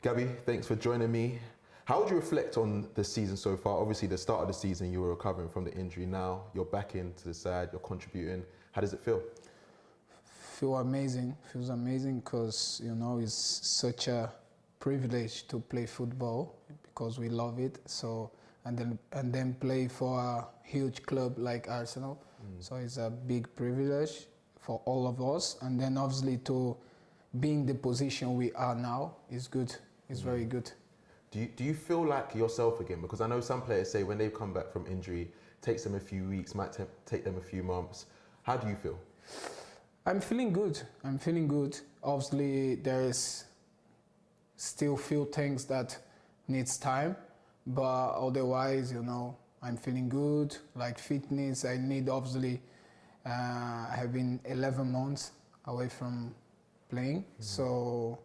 Gabby, thanks for joining me. How would you reflect on the season so far? Obviously, the start of the season, you were recovering from the injury. Now you're back into the side, you're contributing. How does it feel? Feels amazing because, it's such a privilege to play football because we love it. So, and then play for a huge club like Arsenal. So it's a big privilege for all of us. And then obviously to be in the position we are now is good. It's very good. Do you feel like yourself again? Because I know some players say when they come back from injury, it takes them a few weeks, might take them a few months. How do you feel? I'm feeling good. Obviously, there is still few things that needs time, but otherwise, I'm feeling good. Like fitness, I need obviously. I have been 11 months away from playing, so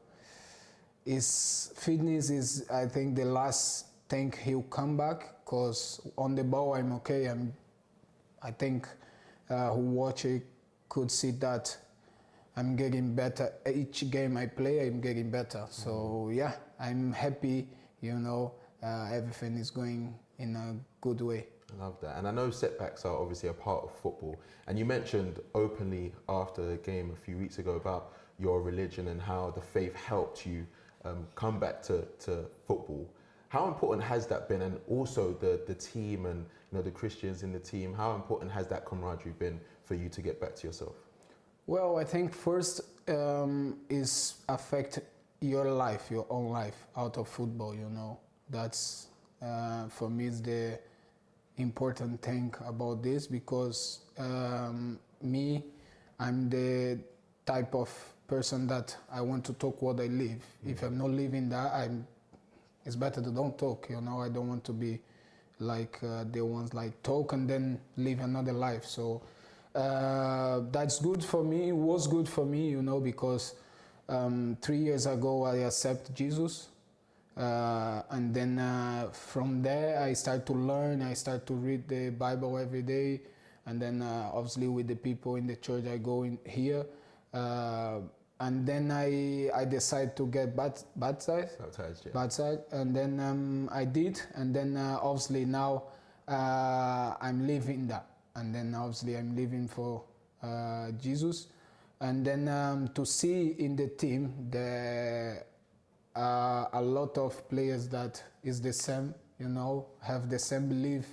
fitness is, I think, the last thing he'll come back. Because on the ball, I'm okay. I think who watch it could see that I'm getting better. Each game I play, I'm getting better. So yeah, I'm happy, everything is going in a good way. I love that. And I know setbacks are obviously a part of football. And you mentioned openly after the game a few weeks ago about your religion and how the faith helped you come back to football. How important has that been? And also the team and the Christians in the team, how important has that camaraderie been for you to get back to yourself? Well, I think first is affect your life, your own life out of football, That's, for me, is the important thing about this because me, I'm the type of person that I want to talk what I live. If I'm not living that, it's better to don't talk, I don't want to be like the ones like talk and then live another life. So that's good for me. It was good for me, because 3 years ago I accepted Jesus. And then from there I start to learn, I start to read the Bible every day. And then obviously with the people in the church I go in here. And then I decided to get baptized. Baptized, and then I did, and then obviously now I'm living that, and then obviously I'm living for Jesus, and then to see in the team there are a lot of players that is the same, have the same belief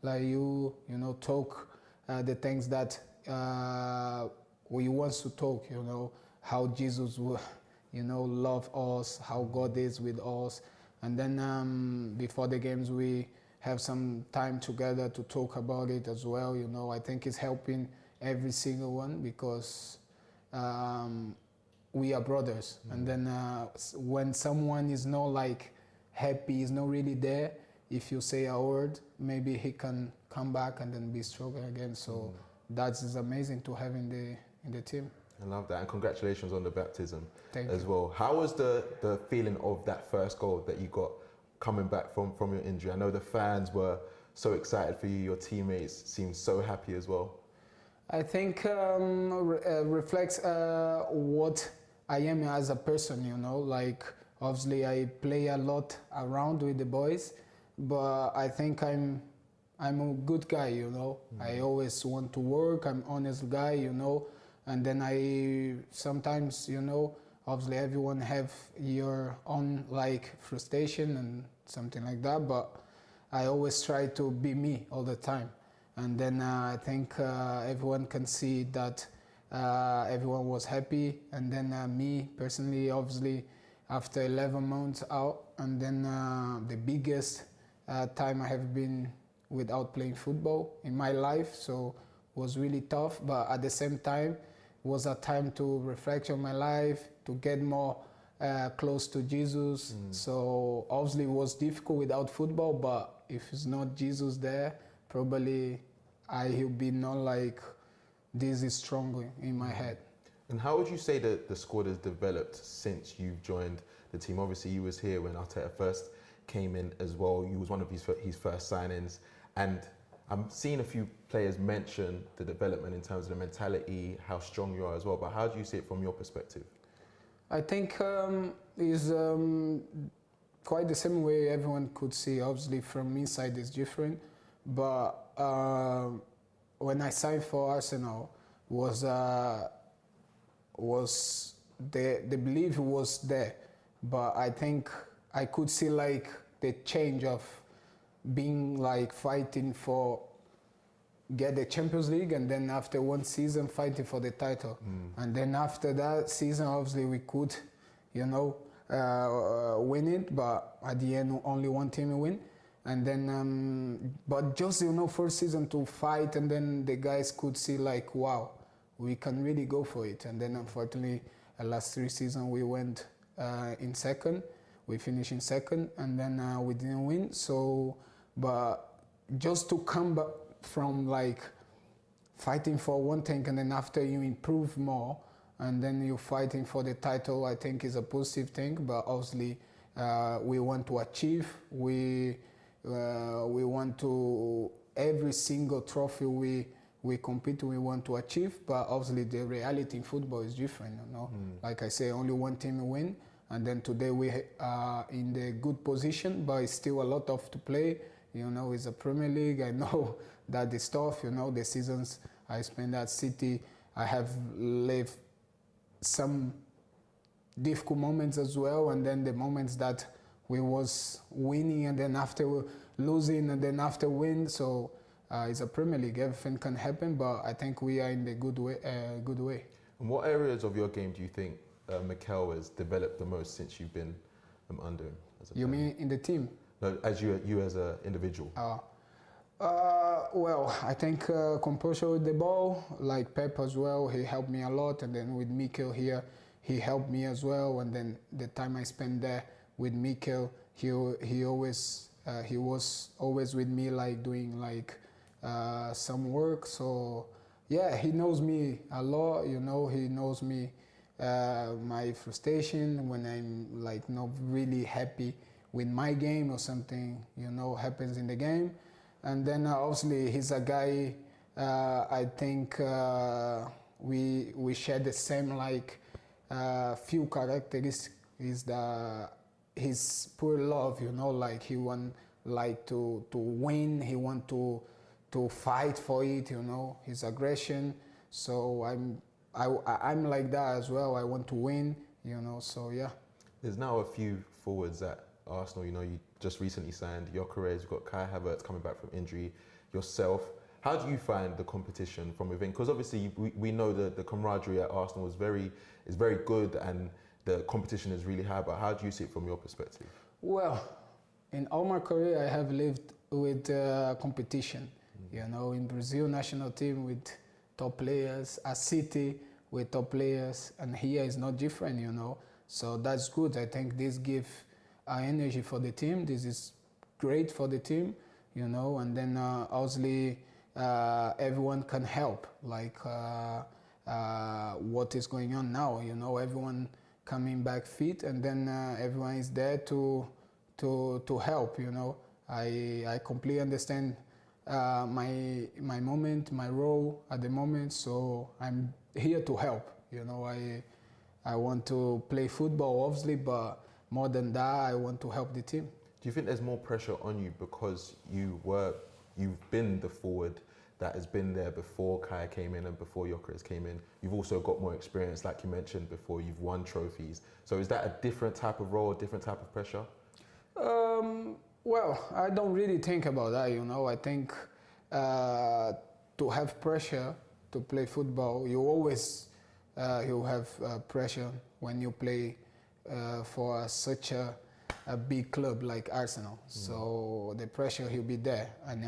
like you, talk the things that we want to talk, how Jesus will, love us, how God is with us. And then before the games, we have some time together to talk about it as well. I think it's helping every single one because we are brothers. And then when someone is not like happy, is not really there, if you say a word, maybe he can come back and then be stronger again. So that is amazing to have in the team. I love that, and congratulations on the baptism as you. well. How was the feeling of that first goal that you got coming back from your injury? I know the fans were so excited for you, your teammates seemed so happy as well. I think reflects what I am as a person, like obviously I play a lot around with the boys, but I think I'm a good guy, I always want to work, I'm honest guy, and then I sometimes, obviously everyone have your own like frustration and something like that, but I always try to be me all the time. And then I think everyone can see that everyone was happy. And then me personally, obviously, after 11 months out, and then the biggest time I have been without playing football in my life, so was really tough. But at the same time, was a time to reflect on my life, to get more close to Jesus. So obviously it was difficult without football, but if it's not Jesus there, probably he'll be not like this is strong in my head. And how would you say that the squad has developed since you've joined the team? Obviously you was here when Arteta first came in as well. You was one of his first signings, and I'm seeing a few players mention the development in terms of the mentality, how strong you are as well, but how do you see it from your perspective? I think is quite the same way everyone could see. Obviously, from inside is different, but when I signed for Arsenal, was the belief was there, but I think I could see like the change of being like fighting for get the Champions League, and then after one season fighting for the title, and then after that season obviously we could, win it, but at the end only one team win, and then but just first season to fight, and then the guys could see like wow, we can really go for it, and then unfortunately last 3 seasons we went in second, we finished in second, and then we didn't win. So, but just to come back from like fighting for one thing, and then after you improve more, and then you're fighting for the title, I think is a positive thing. But obviously, we want to achieve. We want to every single trophy we compete, we want to achieve. But obviously, the reality in football is different. Like I say, only one team win, and then today we are in the good position, but it's still a lot of to play. It's a Premier League. I know that it's tough. The seasons I spent at City, I have lived some difficult moments as well, and then the moments that we was winning, and then after losing, and then after win. So it's a Premier League. Everything can happen, but I think we are in the good way. Good way. And what areas of your game do you think Mikel has developed the most since you've been under him? You mean in the team? No, as you as an individual. Well, I think composure with the ball, like Pep as well, he helped me a lot, and then with Mikel here, he helped me as well. And then the time I spent there with Mikel, he was always with me, like doing like some work. So yeah, he knows me a lot. He knows me my frustration when I'm like not really happy with my game or something, happens in the game. And then obviously he's a guy, I think we share the same like few characteristics. Is his pure love, like he want like to win, he want to fight for it, his aggression. So I'm like that as well. I want to win, so yeah. There's now a few forwards at Arsenal, you just recently signed Gyökeres, you've got Kai Havertz coming back from injury, yourself. How do you find the competition from within? Because obviously we know that the camaraderie at Arsenal is very good, and the competition is really high, but how do you see it from your perspective? Well, in all my career I have lived with competition, in Brazil national team with top players, at City with top players, and here is not different, so that's good. I think this gives energy for the team. This is great for the team, and then obviously everyone can help, like what is going on now, everyone coming back fit, and then everyone is there to help, I completely understand my moment, my role at the moment, so I'm here to help, I want to play football obviously, but more than that, I want to help the team. Do you think there's more pressure on you because you've been the forward that has been there before Kai came in and before Gyökeres came in? You've also got more experience, like you mentioned before, you've won trophies. So is that a different type of role, a different type of pressure? Well, I don't really think about that, I think to have pressure to play football, you always you have pressure when you play for such a big club like Arsenal. So the pressure will be there. And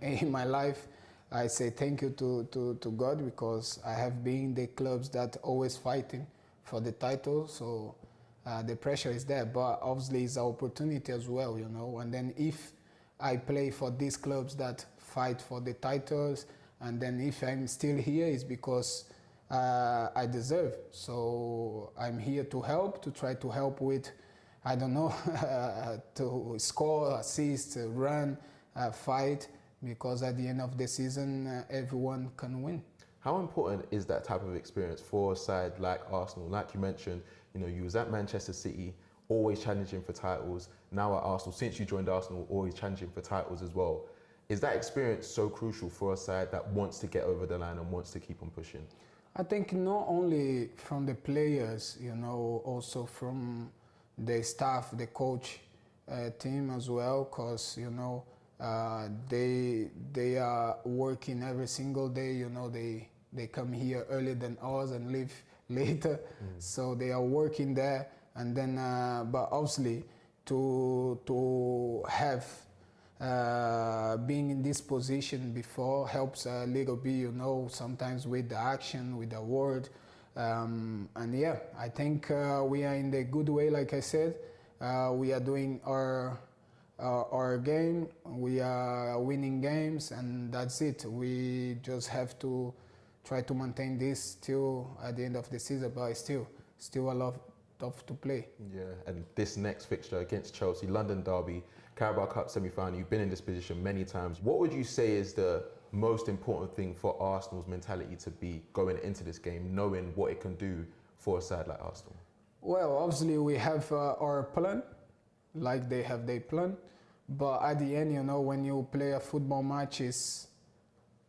in my life, I say thank you to God, because I have been the clubs that always fighting for the title. So the pressure is there, but obviously it's an opportunity as well, And then if I play for these clubs that fight for the titles, and then if I'm still here, it's because I deserve. So I'm here to help, to try to help with, I don't know, to score, assist, run, fight, because at the end of the season, everyone can win. How important is that type of experience for a side like Arsenal? Like you mentioned, You know, you was at Manchester City, always challenging for titles. Now at Arsenal, since you joined Arsenal, always challenging for titles as well. Is that experience so crucial for a side that wants to get over the line and wants to keep on pushing? I think not only from the players, you know, also from the staff, the coach team as well, because you know they are working every single day. You know, they come here earlier than us and leave later, so they are working there. And then, but obviously, to have being in this position before helps a little bit, you know, sometimes with the action, with the word. And yeah, I think we are in the good way, like I said. We are doing our game, we are winning games, and that's it. We just have to try to maintain this till at the end of the season, but still a lot of to play. Yeah, and this next fixture against Chelsea, London derby, Carabao Cup semi-final, you've been in this position many times. What would you say is the most important thing for Arsenal's mentality to be going into this game, knowing what it can do for a side like Arsenal? Well, obviously we have our plan, like they have their plan, but at the end, you know, when you play a football match, is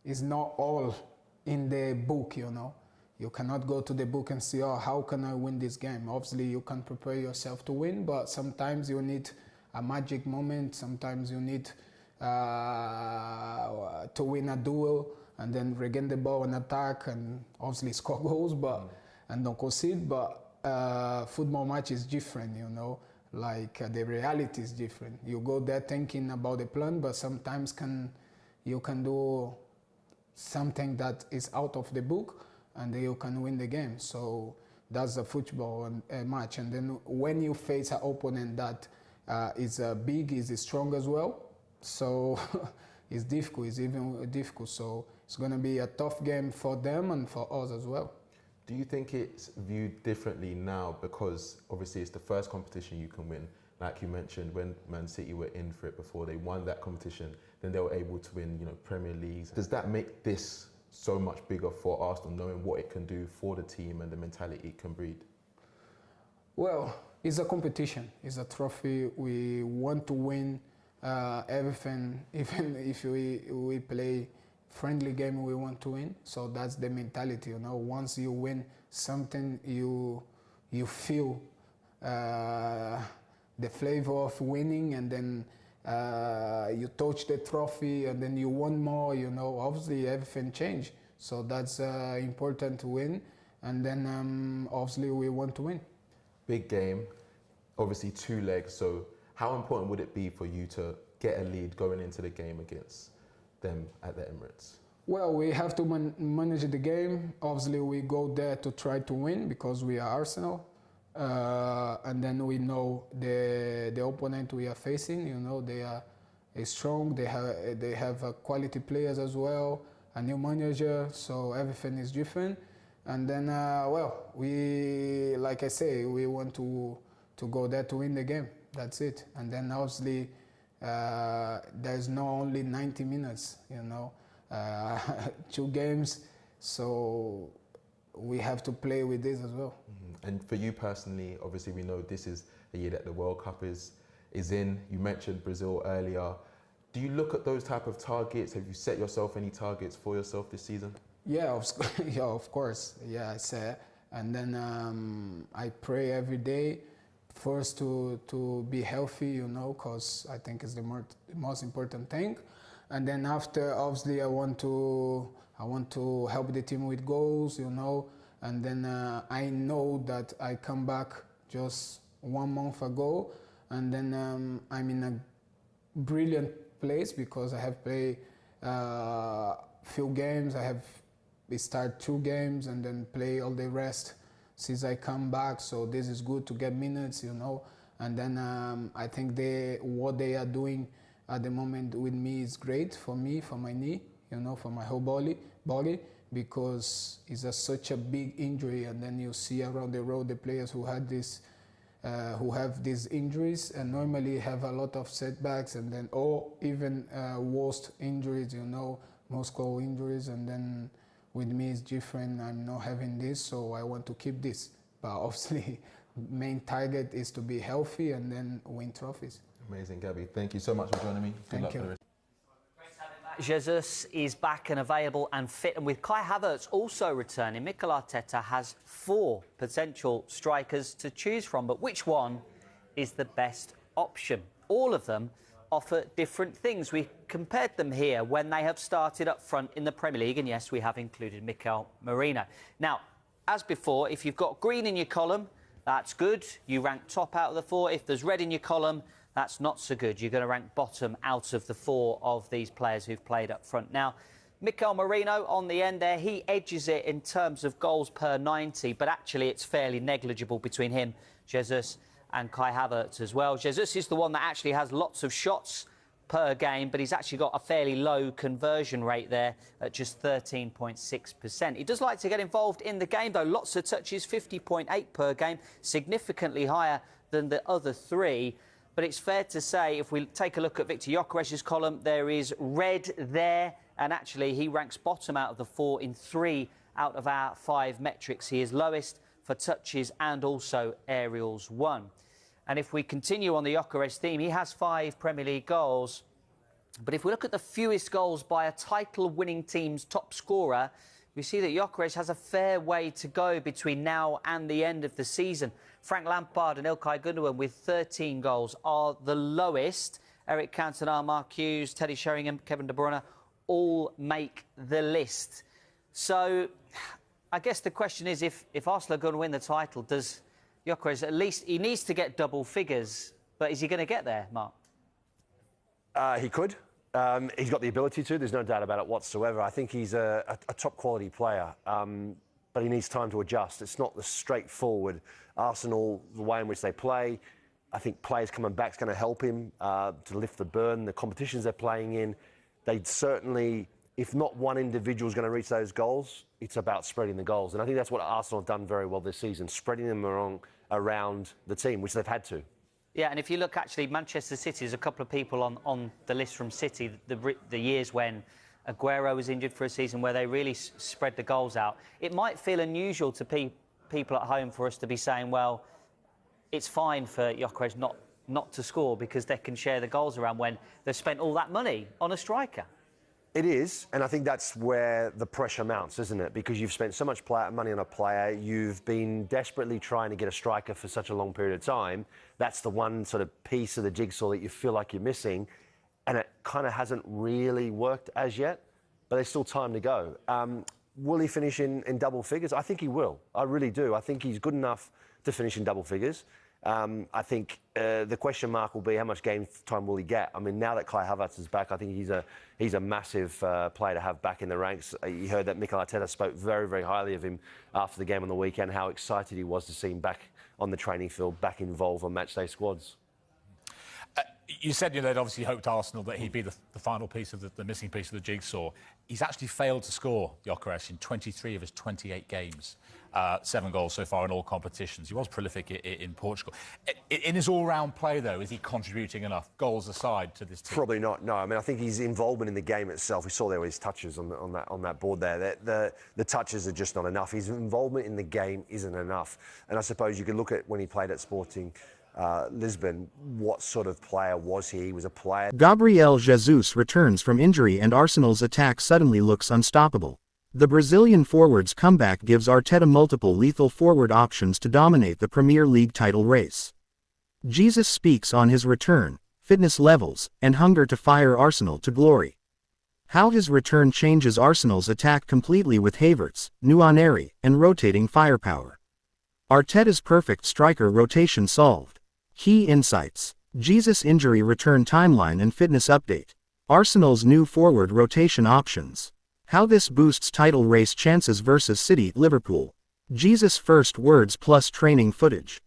not all in the book, you know. You cannot go to the book and say, oh, how can I win this game? Obviously, you can prepare yourself to win, but sometimes you need a magic moment. Sometimes you need to win a duel and then regain the ball and attack and obviously score goals, but and don't concede. But football match is different, you know. Like the reality is different. You go there thinking about the plan, but sometimes you can do something that is out of the book, and then you can win the game. So that's a football match. And then when you face an opponent that is big, is strong as well, so it's difficult. It's even difficult. So it's going to be a tough game for them and for us as well. Do you think it's viewed differently now because obviously it's the first competition you can win? Like you mentioned, when Man City were in for it before, they won that competition, then they were able to win, you know, Premier Leagues. Does that make this so much bigger for Arsenal, knowing what it can do for the team and the mentality it can breed? Well, it's a competition. It's a trophy. We want to win everything. Even if we play friendly game, we want to win. So that's the mentality, you know. Once you win something, you feel the flavor of winning, and then you touch the trophy, and then you want more, you know. Obviously everything changed, so that's important to win, and then obviously we want to win. Big game, obviously 2 legs, so how important would it be for you to get a lead going into the game against them at the Emirates? Well, we have to manage the game. Obviously we go there to try to win because we are Arsenal. And then we know the opponent we are facing. You know, they are strong. They have quality players as well. A new manager, so everything is different. And then, well, we, like I say, we want to go there to win the game. That's it. And then obviously there's not only 90 minutes. You know, 2 games, so we have to play with this as well. And for you personally, obviously we know this is the year that the World Cup is in. You mentioned Brazil earlier. Do you look at those type of targets? Have you set yourself any targets for yourself this season? Yeah, of course. Yeah, I say. And then I pray every day, first to be healthy, you know, because I think it's the most important thing. And then after, obviously, I want to help the team with goals, you know. And then I know that I come back just 1 month ago, and then I'm in a brilliant place because I have played few games. I have start 2 games and then play all the rest since I come back. So this is good to get minutes, you know. And then I think what they are doing at the moment with me is great for me, for my knee, you know, for my whole body. Because it's such a big injury, and then you see around the road the players who had this, who have these injuries, and normally have a lot of setbacks, and then even worst injuries, you know, muscle injuries, and then with me it's different. I'm not having this, so I want to keep this. But obviously, main target is to be healthy and then win trophies. Amazing, Gabby. Thank you so much for joining me. Good luck Thank for the you. rest. Jesus is back and available and fit, and with Kai Havertz also returning, Mikel Arteta has 4 potential strikers to choose from, but which one is the best option? All of them offer different things. We compared them here when they have started up front in the Premier League, and yes, we have included Mikel Merino. Now, as before, if you've got green in your column, that's good. You rank top out of the 4. If there's red in your column, that's not so good. You're going to rank bottom out of the 4 of these players who've played up front. Now, Mikel Merino on the end there, he edges it in terms of goals per 90, but actually it's fairly negligible between him, Jesus, and Kai Havertz as well. Jesus is the one that actually has lots of shots per game, but he's actually got a fairly low conversion rate there at just 13.6%. He does like to get involved in the game, though. Lots of touches, 50.8 per game, significantly higher than the other 3. But it's fair to say, if we take a look at Viktor Gyökeres's column, there is red there, and actually he ranks bottom out of the 4 in 3 out of our 5 metrics. He is lowest for touches and also aerials 1. And if we continue on the Gyökeres theme, he has 5 Premier League goals. But if we look at the fewest goals by a title-winning team's top scorer, we see that Gyökeres has a fair way to go between now and the end of the season. Frank Lampard and Ilkay Gundogan with 13 goals are the lowest. Eric Cantona, Mark Hughes, Teddy Sheringham, Kevin De Bruyne all make the list. So I guess the question is, if Arsenal are going to win the title, does Gyökeres, at least he needs to get double figures, but is he going to get there, Mark? He could. He's got the ability to. There's no doubt about it whatsoever. I think he's a top quality player, but he needs time to adjust. It's not the straightforward Arsenal, the way in which they play. I think players coming back is going to help him to lift the burden. The competitions they're playing in, they certainly, if not one individual is going to reach those goals, it's about spreading the goals. And I think that's what Arsenal have done very well this season, spreading them around the team, which they've had to. Yeah, and if you look, actually, Manchester City, there's a couple of people on the list from City, the years when Aguero was injured for a season where they really spread the goals out. It might feel unusual to people at home for us to be saying, well, it's fine for Gyökeres not to score because they can share the goals around when they've spent all that money on a striker. It is, and I think that's where the pressure mounts, isn't it? Because you've spent so much money on a player, you've been desperately trying to get a striker for such a long period of time. That's the one sort of piece of the jigsaw that you feel like you're missing, and it kind of hasn't really worked as yet, but there's still time to go. Will he finish in double figures? I think he will. I really do. I think he's good enough to finish in double figures. I think the question mark will be how much game time will he get. I mean, now that Kai Havertz is back, I think he's a massive player to have back in the ranks. You heard that Mikel Arteta spoke very, very highly of him after the game on the weekend, how excited he was to see him back on the training field, back involved on matchday squads. You said they'd obviously hoped Arsenal that he'd be the final piece of the missing piece of the jigsaw. He's actually failed to score, Gyökeres, in 23 of his 28 games. 7 goals so far in all competitions. He was prolific in Portugal. In his all-round play, though, is he contributing enough, goals aside, to this team? Probably not, no. I mean, I think his involvement in the game itself, we saw there were his touches on that board there. The touches are just not enough. His involvement in the game isn't enough. And I suppose you could look at when he played at Sporting Lisbon, what sort of player was he? He was a player. Gabriel Jesus returns from injury and Arsenal's attack suddenly looks unstoppable. The Brazilian forward's comeback gives Arteta multiple lethal forward options to dominate the Premier League title race. Jesus speaks on his return, fitness levels, and hunger to fire Arsenal to glory. How his return changes Arsenal's attack completely with Havertz, Nwaneri, and rotating firepower. Arteta's perfect striker rotation solved. Key insights: Jesus' injury return timeline and fitness update. Arsenal's new forward rotation options. How this boosts title race chances versus City, Liverpool. Jesus' first words plus training footage.